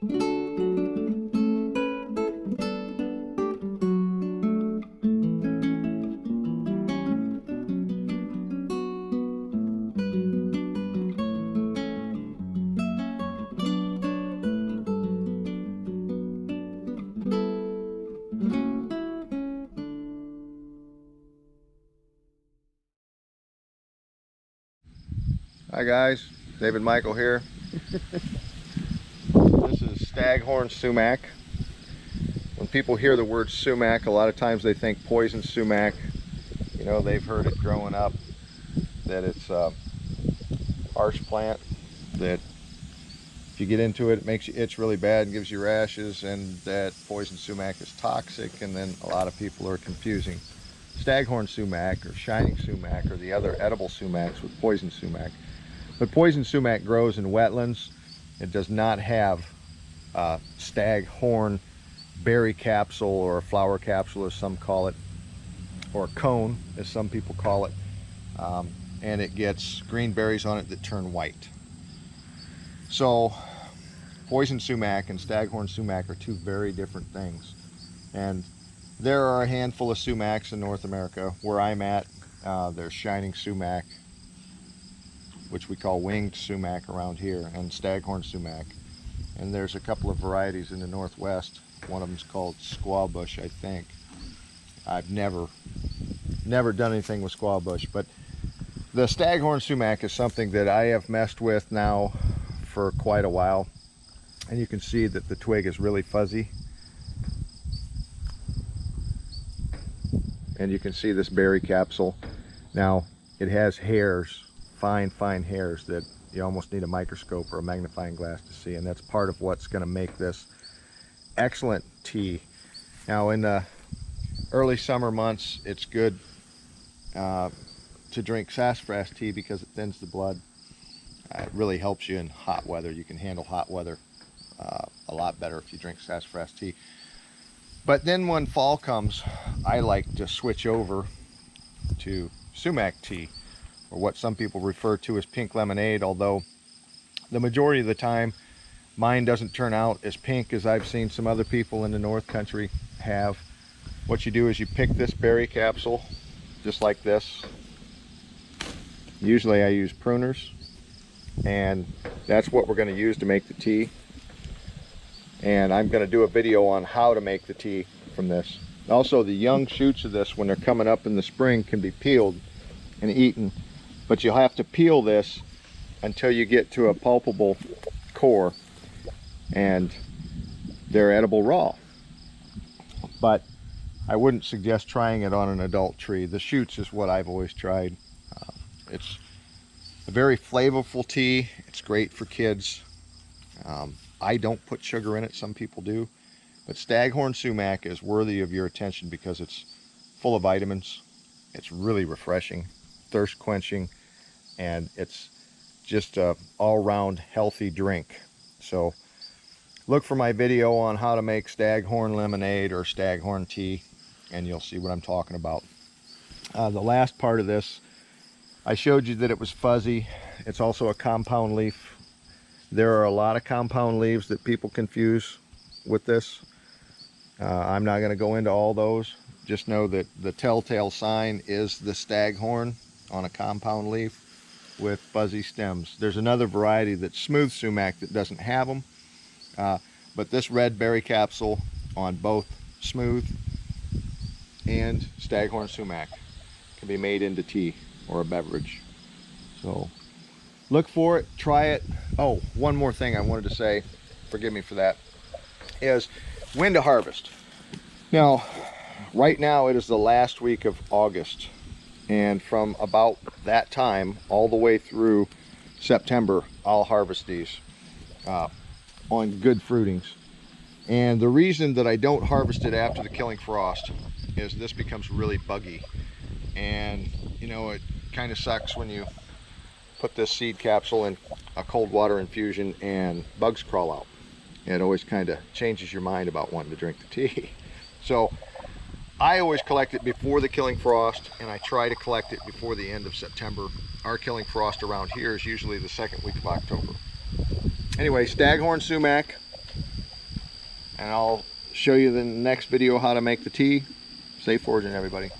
Hi guys, David Michael here. This is Staghorn Sumac. When people hear the word sumac, a lot of times they think poison sumac. You know, they've heard it growing up that it's a harsh plant, that if you get into it, it makes you itch really bad and gives you rashes, and that poison sumac is toxic, and then a lot of people are confusing Staghorn sumac or shining sumac or the other edible sumacs with poison sumac. But poison sumac grows in wetlands. It does not have staghorn berry capsule, or a flower capsule as some call it, or a cone as some people call it, and it gets green berries on it that turn white. So poison sumac and staghorn sumac are two very different things, and there are a handful of sumacs in North America. Where I'm at, there's shining sumac, which we call winged sumac around here, and staghorn sumac. And there's a couple of varieties in the Northwest. One of them is called squaw bush, I think. I've never done anything with squaw bush, but the staghorn sumac is something that I have messed with now for quite a while. And you can see that the twig is really fuzzy. And you can see this berry capsule. Now, it has hairs, fine hairs that you almost need a microscope or a magnifying glass to see, and that's part of what's going to make this excellent tea. Now, in the early summer months, it's good to drink sassafras tea because it thins the blood. It really helps you in hot weather. You can handle hot weather a lot better if you drink sassafras tea. But then when fall comes, I like to switch over to sumac tea, or what some people refer to as pink lemonade, although the majority of the time mine doesn't turn out as pink as I've seen some other people in the North Country have. What you do is you pick this berry capsule, just like this. Usually I use pruners, and that's what we're going to use to make the tea. And I'm going to do a video on how to make the tea from this. Also, the young shoots of this, when they're coming up in the spring, can be peeled and eaten. But you'll have to peel this until you get to a pulpable core, and they're edible raw. But I wouldn't suggest trying it on an adult tree. The shoots is what I've always tried. It's a very flavorful tea. It's great for kids. I don't put sugar in it, some people do. But staghorn sumac is worthy of your attention because it's full of vitamins. It's really refreshing, thirst quenching, and it's just a all-round healthy drink. So look for my video on how to make staghorn lemonade or staghorn tea, and you'll see what I'm talking about. The last part of this, I showed you that it was fuzzy. It's also a compound leaf. There are a lot of compound leaves that people confuse with this. I'm not going to go into all those. Just know that the telltale sign is the staghorn on a compound leaf with fuzzy stems. There's another variety that's smooth sumac that doesn't have them, but this red berry capsule on both smooth and staghorn sumac can be made into tea or a beverage. So look for it, try it. Oh, one more thing I wanted to say, forgive me for that, is when to harvest. Now, right now it is the last week of August, and from about that time all the way through September, I'll harvest these on good fruitings. And the reason that I don't harvest it after the killing frost is this becomes really buggy, and you know, it kind of sucks when you put this seed capsule in a cold water infusion and bugs crawl out. It always kind of changes your mind about wanting to drink the tea. So I always collect it before the killing frost, and I try to collect it before the end of September. Our killing frost around here is usually the second week of October. Anyway, staghorn sumac, and I'll show you the next video how to make the tea. Safe foraging, everybody.